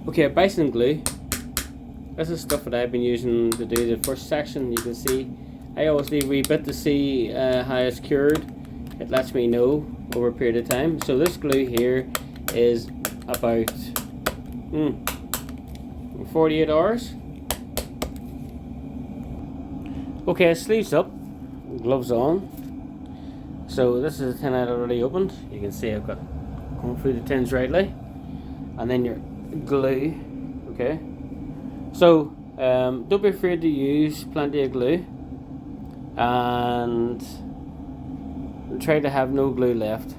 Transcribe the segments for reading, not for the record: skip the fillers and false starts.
Okay, bison glue. This is stuff that I've been using to do the first section. You can see I always leave a wee bit to see how it's cured. It lets me know over a period of time. So this glue here is about 48 hours. Okay, sleeves up, gloves on. So this is a tin I'd already opened. You can see I've got going through the tins rightly. And then your glue, okay. So don't be afraid to use plenty of glue, and try to have no glue left.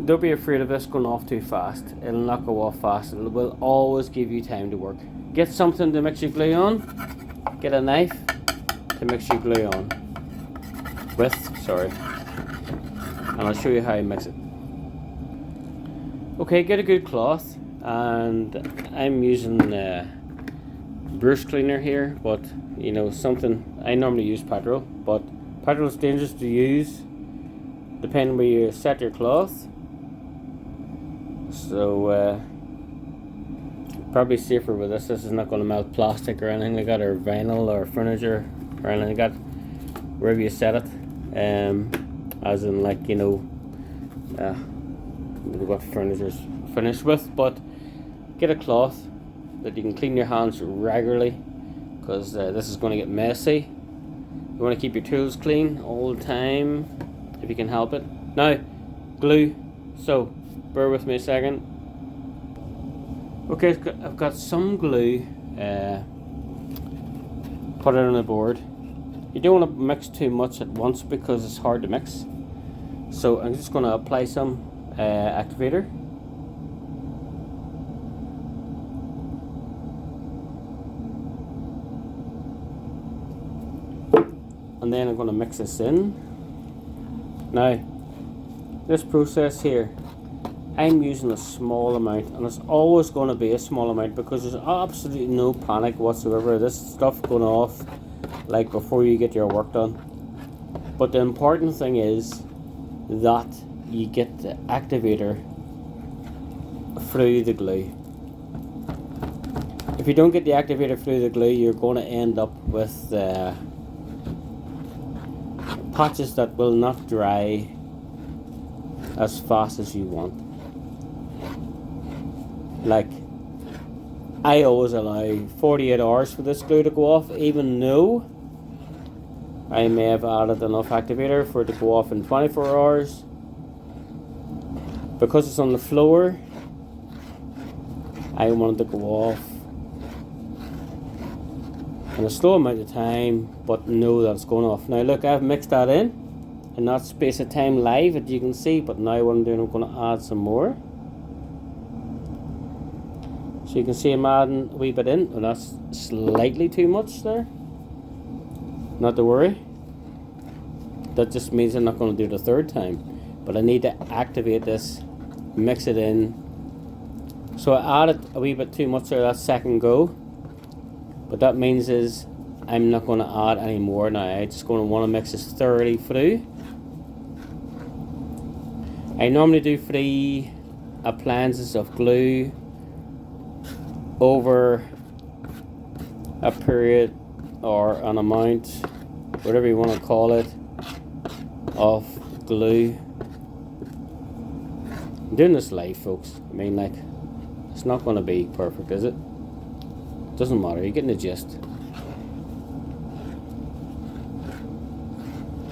Don't be afraid of this going off too fast. It'll not go off fast. It will always give you time to work. Get something to mix your glue on. Get a knife to mix your glue on with, and I'll show you how you mix it. Okay, get a good cloth, and I'm using brush cleaner here, but you know, something I normally use petrol, but petrol is dangerous to use depending where you set your cloth. So probably safer with this. This is not going to melt plastic or anything like that, or vinyl or furniture or anything like that, wherever you set it. As in, like, you know, what furniture's finished with. But get a cloth that you can clean your hands regularly, because this is going to get messy. You want to keep your tools clean all the time if you can help it. Now, glue. So bear with me a second. Okay, I've got some glue. Put it on the board. You don't want to mix too much at once because it's hard to mix. So I'm just going to apply some activator. And then I'm going to mix this in. Now, this process here, I'm using a small amount, and it's always going to be a small amount because there's absolutely no panic whatsoever. This stuff going off like before you get your work done. But the important thing is that you get the activator through the glue. If you don't get the activator through the glue, you're going to end up with patches that will not dry as fast as you want. Like, I always allow 48 hours for this glue to go off, even though I may have added enough activator for it to go off in 24 hours. Because it's on the floor, I want it to go off in a slow amount of time, but know that it's going off. Now look, I've mixed that in that space of time live, as you can see, but now what I'm doing, I'm going to add some more. So you can see I'm adding a wee bit in, and that's slightly too much there. Not to worry. That just means I'm not going to do it a third time. But I need to activate this, mix it in. So I added a wee bit too much there that second go. But that means is I'm not going to add any more now. I'm just going to want to mix this thoroughly through. I normally do 3 appliances of glue over a period or an amount, whatever you want to call it, of glue. I'm doing this live, folks. I mean, like, it's not going to be perfect, is it? Doesn't matter, you're getting the gist.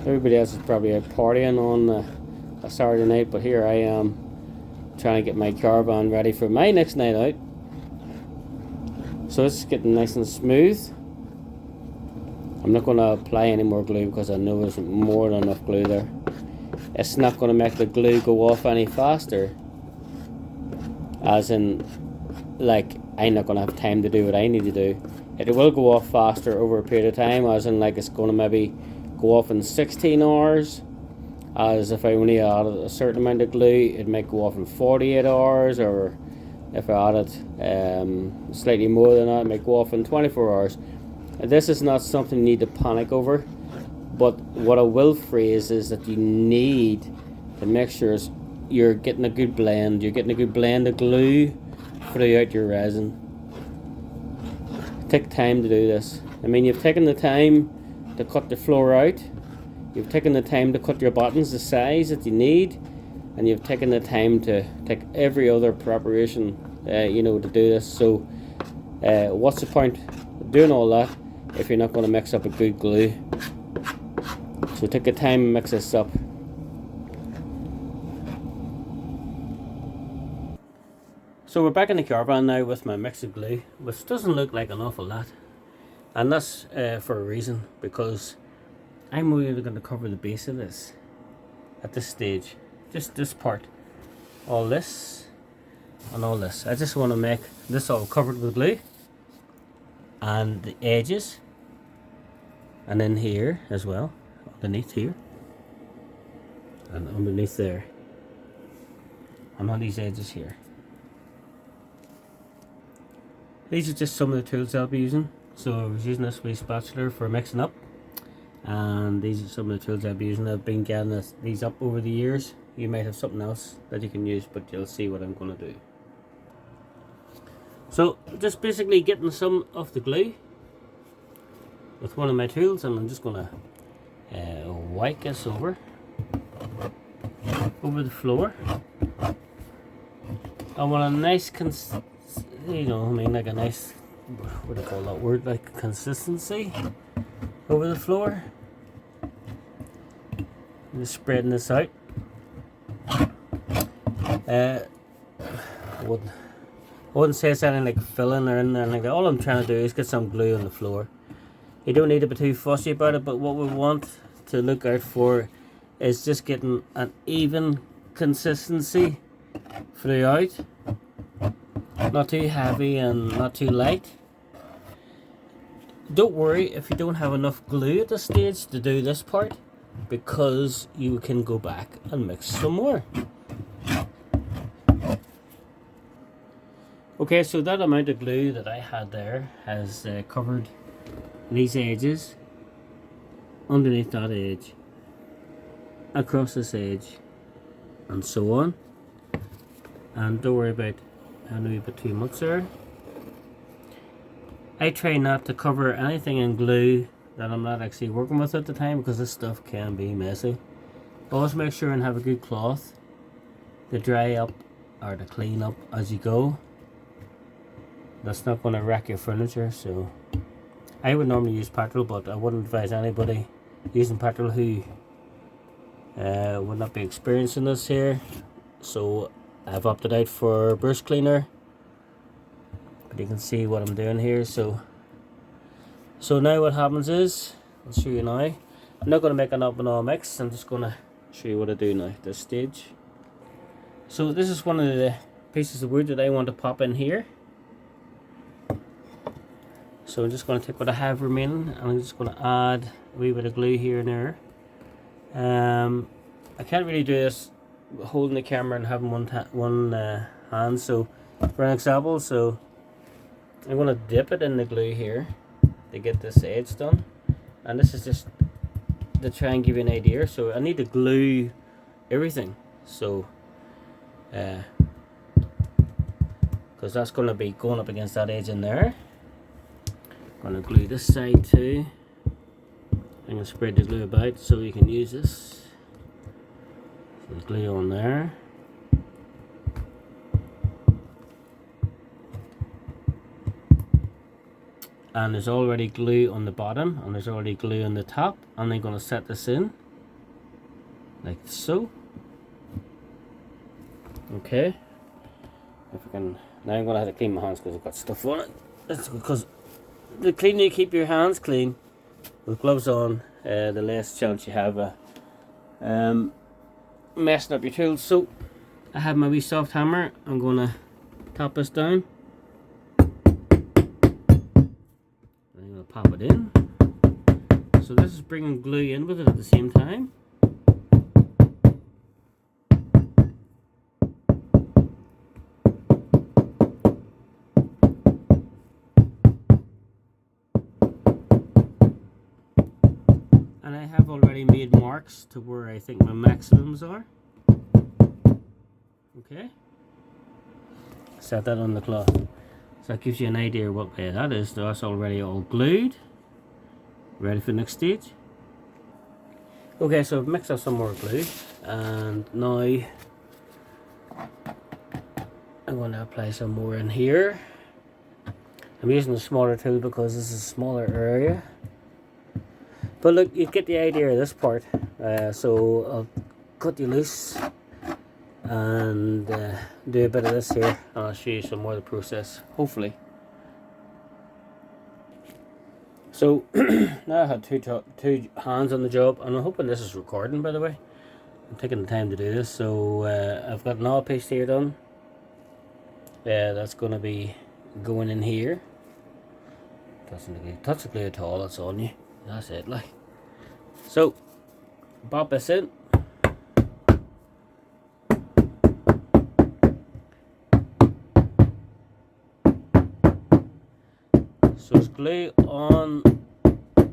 Everybody else is probably out partying on a Saturday night, but here I am trying to get my caravan ready for my next night out. So it's getting nice and smooth. I'm not going to apply any more glue because I know there's more than enough glue there. It's not going to make the glue go off any faster. As in, like, I'm not going to have time to do what I need to do. It will go off faster over a period of time, as in, like, it's going to maybe go off in 16 hours. As if I only added a certain amount of glue, it might go off in 48 hours, or if I added slightly more than that, it might go off in 24 hours. This is not something you need to panic over, but what I will phrase is that you need the mixtures you're getting a good blend. You're getting a good blend of glue throughout your resin. Take time to do this. I mean, you've taken the time to cut the floor out. You've taken the time to cut your buttons the size that you need, and you've taken the time to take every other preparation, you know, to do this. So, what's the point of doing all that if you're not going to mix up a good glue? So take the time and mix this up. So we're back in the caravan now with my mix of glue, which doesn't look like an awful lot, and that's for a reason, because I'm really going to cover the base of this at this stage, just this part, all this and all this. I just want to make this all covered with glue, and the edges, and in here as well, underneath here and underneath there, and on these edges here. These are just some of the tools I'll be using. So I was using this wee spatula for mixing up, and these are some of the tools I'll be using. I've been getting these up over the years. You might have something else that you can use, but you'll see what I'm going to do. So just basically getting some of the glue with one of my tools, and I'm just going to wipe this over the floor. I want a nice you know, I mean, like a nice, what do you call that word, like consistency over the floor. I'm just spreading this out. I wouldn't say it's anything like filling or anything like that. All I'm trying to do is get some glue on the floor. You don't need to be too fussy about it, but what we want to look out for is just getting an even consistency throughout. Not too heavy and not too light. Don't worry if you don't have enough glue at this stage to do this part, because you can go back and mix some more. Okay, so that amount of glue that I had there has covered these edges, underneath that edge, across this edge, and so on. And don't worry about a wee bit too much there. I try not to cover anything in glue that I'm not actually working with at the time, because this stuff can be messy. Always make sure and have a good cloth to dry up or to clean up as you go. That's not going to wreck your furniture. So I would normally use petrol, but I wouldn't advise anybody using petrol who would not be experiencing this here. So I've opted out for brush cleaner, but you can see what I'm doing here. So now what happens is, I'll show you now. I'm not going to make an up and all mix. I'm just going to show you what I do now at this stage. So this is one of the pieces of wood that I want to pop in here. So I'm just going to take what I have remaining, and I'm just going to add a wee bit of glue here and there. I can't really do this holding the camera and having one hand. So for an example, so I'm going to dip it in the glue here to get this edge done, and this is just to try and give you an idea. So I need to glue everything, so because that's going to be going up against that edge in there. I'm going to glue this side too. I'm going to spread the glue about so you can use this. There's glue on there. And there's already glue on the bottom, and there's already glue on the top, and I'm going to set this in like so. Okay. If I can, now I'm going to have to clean my hands because I've got stuff on it. That's because the cleaner you keep your hands clean with gloves on, the less chance you have messing up your tools. So I have my wee soft hammer. I'm going to tap this down. I'm going to pop it in. So this is bringing glue in with it at the same time. And I have already made marks to where I think my maximums are. Okay. Set that on the cloth. So that gives you an idea what way that is. That's already all glued. Ready for the next stage. Okay, so I've mixed up some more glue, and now I'm going to apply some more in here. I'm using a smaller tool because this is a smaller area. But look, you get the idea of this part. So I'll cut you loose and do a bit of this here, and I'll show you some more of the process, hopefully. So now I had two hands on the job, and I'm hoping this is recording, by the way. I'm taking the time to do this. So I've got an all piece here done. That's going to be going in here. Doesn't touch the glue at all, that's on you. That's it, like. So pop this in. So there's glue on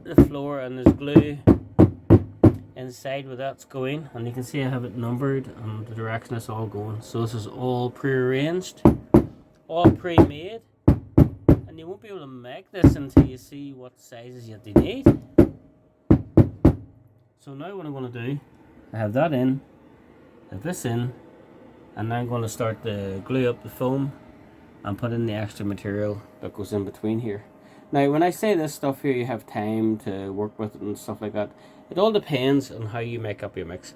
the floor and there's glue inside where that's going, and you can see I have it numbered and the direction it's all going. So this is all pre-arranged, all pre-made, and you won't be able to make this until you see what sizes you need. So now what I'm going to do, I have that in, I have this in, and now I'm going to start to glue up the foam and put in the extra material that goes in between here. Now when I say this stuff here, you have time to work with it and stuff like that. It all depends on how you make up your mix.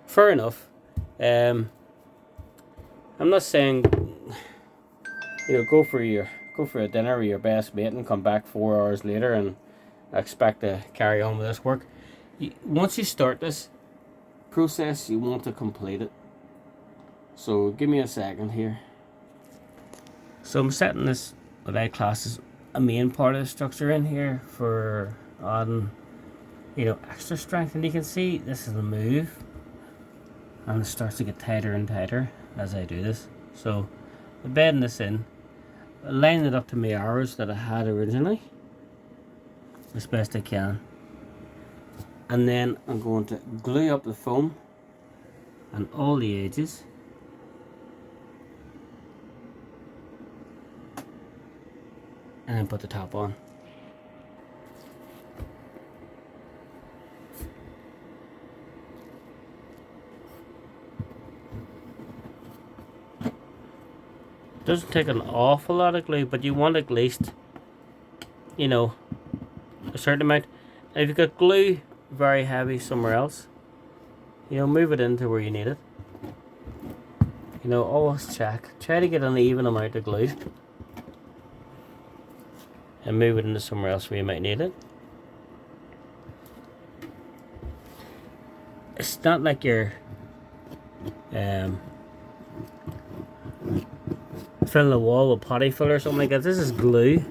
Fair enough. I'm not saying, you know, go for a dinner with your best mate and come back 4 hours later and expect to carry on with this work. Once you start this process, you want to complete it. So give me a second here. So I'm setting this, what I class as a main part of the structure in here, for adding, you know, extra strength. And you can see this is the move, and it starts to get tighter and tighter as I do this. So I'm bedding this in, lining it up to my arrows that I had originally as best I can, and then I'm going to glue up the foam and all the edges. And then put the top on. Doesn't take an awful lot of glue, but you want at least, you know, a certain amount. And if you've got glue very heavy somewhere else, you know, move it into where you need it. You know, always check. Try to get an even amount of glue and move it into somewhere else where you might need it. It's not like you're filling the wall with potty filler or something like that. This is glue,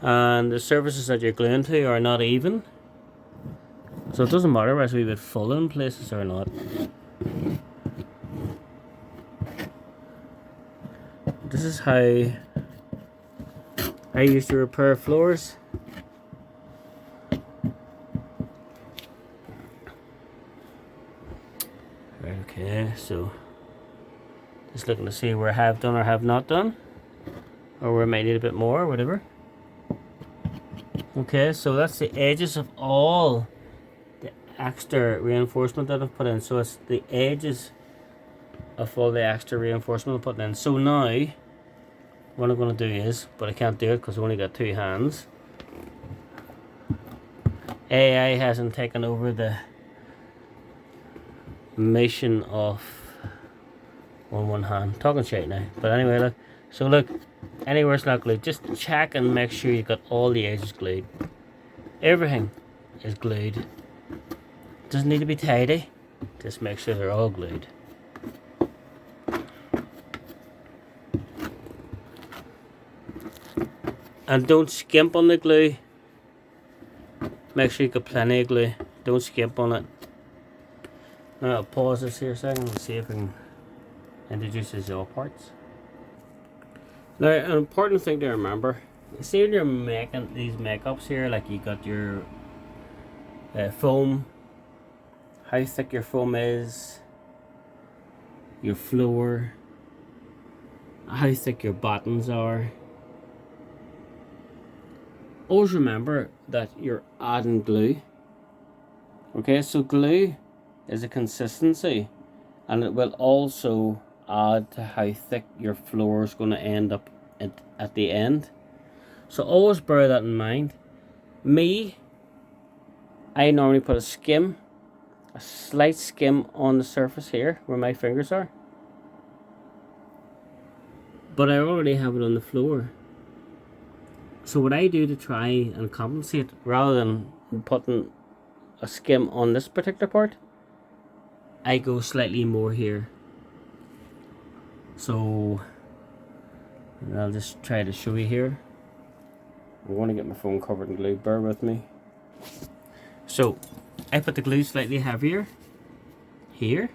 and the surfaces that you're gluing to are not even, so it doesn't matter whether it's full in places or not. This is how I used to repair floors. Right, okay, so just looking to see where I have done or have not done, or where I might need a bit more or whatever. Okay, so that's the edges of all the extra reinforcement that I've put in. So it's the edges of all the extra reinforcement I'm putting in. So now what I'm going to do is, but I can't do it because I've only got 2 hands. AI hasn't taken over the mission of one hand. Talking shit now. But anyway, look. So look, anywhere it's not glued, just check and make sure you got all the edges glued. Everything is glued. Doesn't need to be tidy. Just make sure they're all glued. And don't skimp on the glue. Make sure you got plenty of glue. Don't skimp on it. Now I'll pause this here a second and see if I can introduce these all parts. Now, an important thing to remember, see when you're making these makeups here, like you got your foam, how thick your foam is, your floor, how thick your buttons are. Always remember that you're adding glue. Okay, so glue is a consistency, and it will also add to how thick your floor is going to end up at the end. So always bear that in mind. I normally put a slight skim on the surface here where my fingers are, but I already have it on the floor. So what I do to try and compensate, rather than putting a skim on this particular part, I go slightly more here. So I'll just try to show you here. I'm going to get my phone covered in glue, bear with me. So I put the glue slightly heavier here,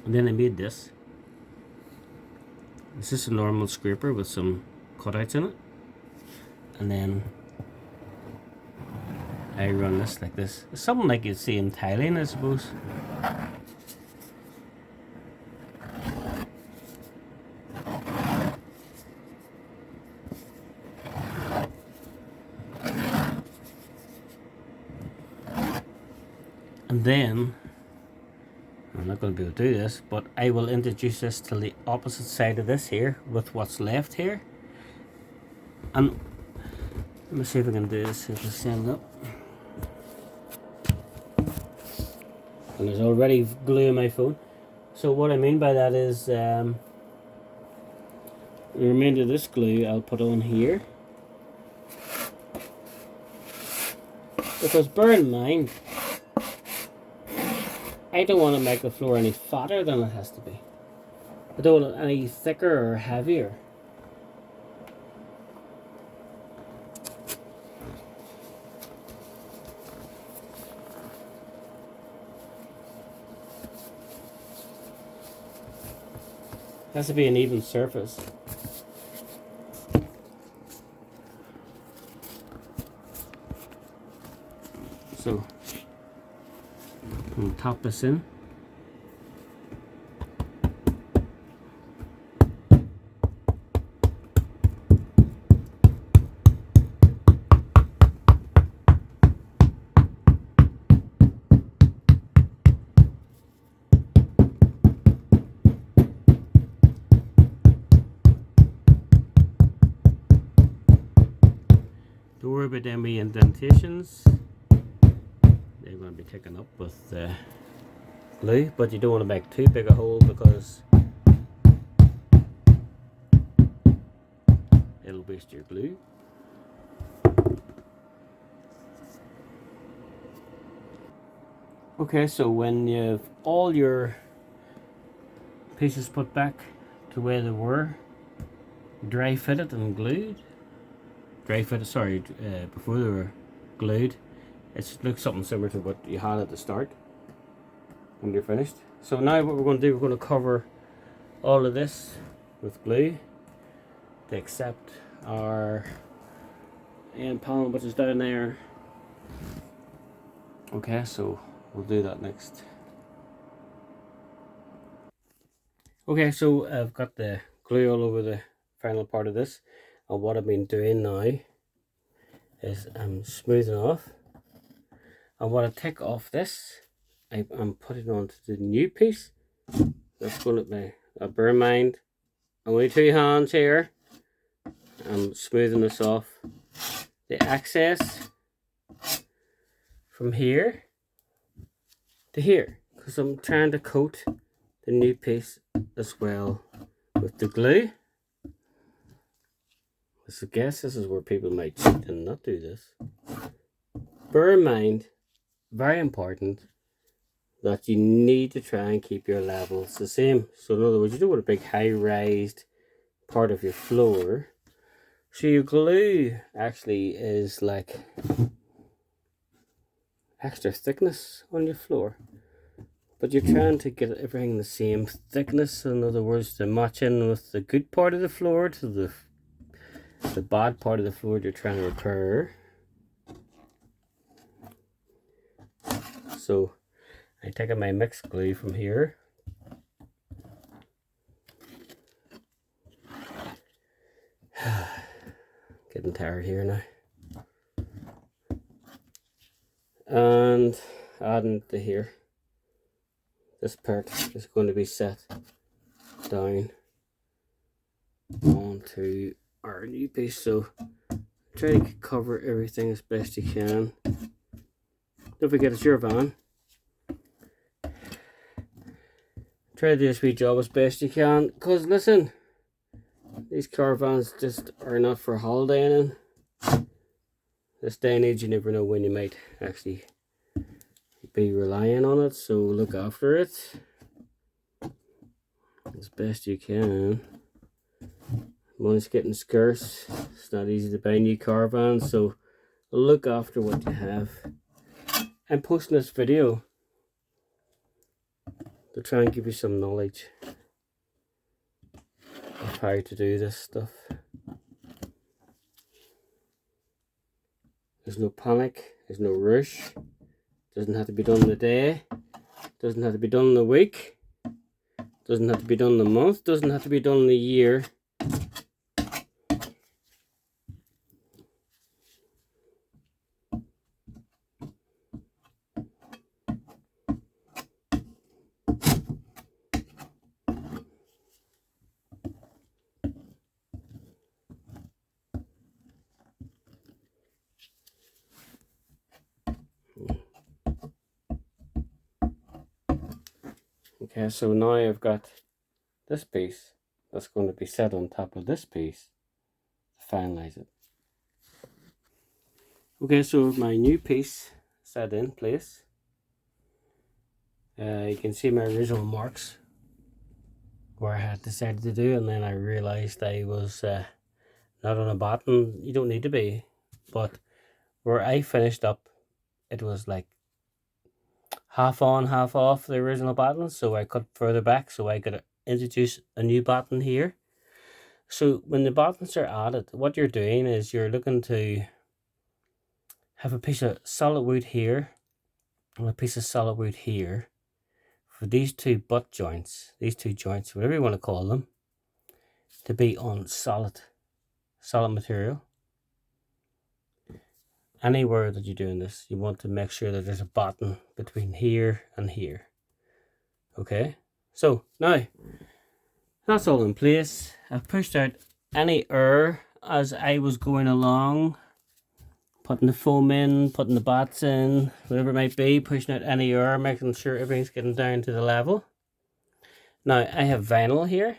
and then I made this. This is a normal scraper with some cutouts in it, and then I run this like this. It's something like you'd see in Thailand, I suppose. And then, I'm not going to be able to do this, but I will introduce this to the opposite side of this here with what's left here. And let me see if I can do this, if I stand up. And there's already glue in my phone. So what I mean by that is the remainder of this glue I'll put on here. Because bear in mind, I don't want to make the floor any fatter than it has to be. I don't want it any thicker or heavier. It has to be an even surface. So, I'll top this in. Don't worry about any indentations. They're going to be taken up with glue, but you don't want to make too big a hole because it'll waste your glue. Okay, so when you've all your pieces put back to where they were, dry fitted and glued, before they were glued, it looks something similar to what you had at the start when you're finished. So now what we're going to do, we're going to cover all of this with glue to accept our end panel, which is down there. Okay, so we'll do that next. Okay, so I've got the glue all over the final part of this, and what I've been doing now is I'm smoothing off, and when I take off this, I'm putting onto the new piece. That's going to be, bear in mind, only two hands here. I'm smoothing this off. The excess from here to here, because I'm trying to coat the new piece as well with the glue. So I guess this is where people might cheat and not do this. Bear in mind, very important, that you need to try and keep your levels the same. So in other words, you don't want a big high-raised part of your floor. So your glue actually is like extra thickness on your floor, but you're trying to get everything the same thickness. In other words, to match in with the good part of the floor to the bad part of the floor you're trying to repair. So I take my mixed glue from here, getting tired here now. And adding to here, this part is going to be set down onto our new piece. So try to cover everything as best you can. Don't forget it's your van. Try to do this wee job as best you can, because listen, these caravans just are not for holidaying in. This day and age, you never know when you might actually be relying on it, so look after it as best you can. Money's getting scarce. It's not easy to buy new caravans, so look after what you have. I'm posting this video to try and give you some knowledge of how to do this stuff. There's no panic, there's no rush. Doesn't have to be done in a day, doesn't have to be done in a week, doesn't have to be done in a month, doesn't have to be done in a year. Okay, so now I've got this piece that's going to be set on top of this piece to finalize it. Okay, so with my new piece set in place, you can see my original marks where I had decided to do, and then I realized I was not on a button. You don't need to be, but where I finished up, it was like half on, half off the original button, so I cut further back so I could introduce a new button here. So when the buttons are added, what you're doing is you're looking to have a piece of solid wood here and a piece of solid wood here for these two butt joints, these two joints, whatever you want to call them, to be on solid material. Anywhere that you're doing this, you want to make sure that there's a button between here and here. Okay, so now that's all in place. I've pushed out any air as I was going along, putting the foam in, putting the bats in, whatever it might be, pushing out any air, making sure everything's getting down to the level. Now I have vinyl here,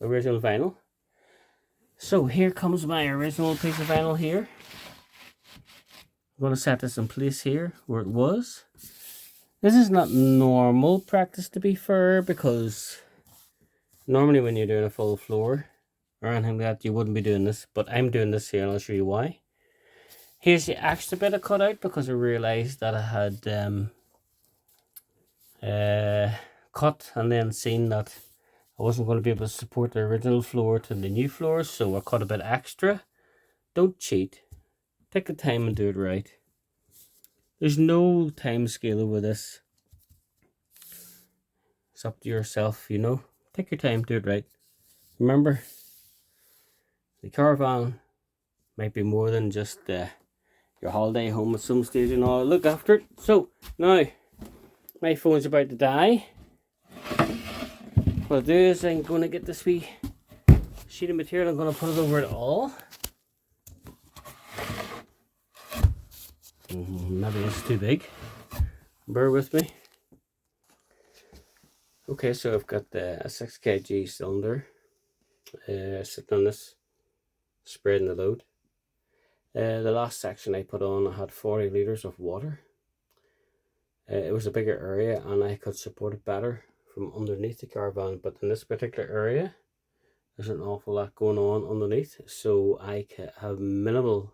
original vinyl. So here comes my original piece of vinyl here. I'm going to set this in place here where it was. This is not normal practice, to be fair, because normally when you're doing a full floor or anything like that, you wouldn't be doing this, but I'm doing this here and I'll show you why. Here's the extra bit I cut out because I realized that I had cut and then seen that I wasn't going to be able to support the original floor to the new floor, so I cut a bit extra. Don't cheat. Take the time and do it right. There's no time scale over this. It's up to yourself, you know. Take your time, do it right. Remember, the caravan might be more than just your holiday home at some stage and all. Look after it. So, now, my phone's about to die. What I'll do is I'm going to get this wee sheet of material. I'm going to put it over it all. Maybe it's too big. Bear with me. Okay, so I've got a 6 kg cylinder sitting on this, spreading the load. The last section I put on, I had 40 litres of water. It was a bigger area and I could support it better from underneath the caravan, but in this particular area there's an awful lot going on underneath, so I have minimal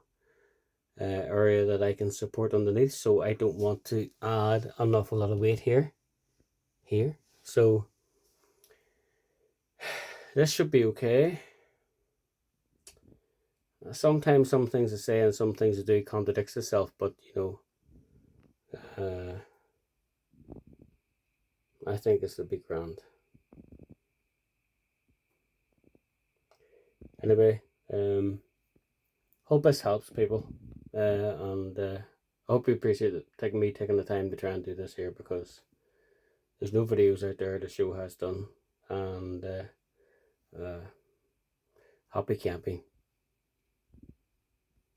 area that I can support underneath, so I don't want to add an awful lot of weight here. So this should be okay. Sometimes some things I say and some things I do contradicts itself, but you know, I think this will be grand. Anyway, hope this helps people. And I hope you appreciate it, taking the time to try and do this here, because there's no videos out there the show has done. And happy camping.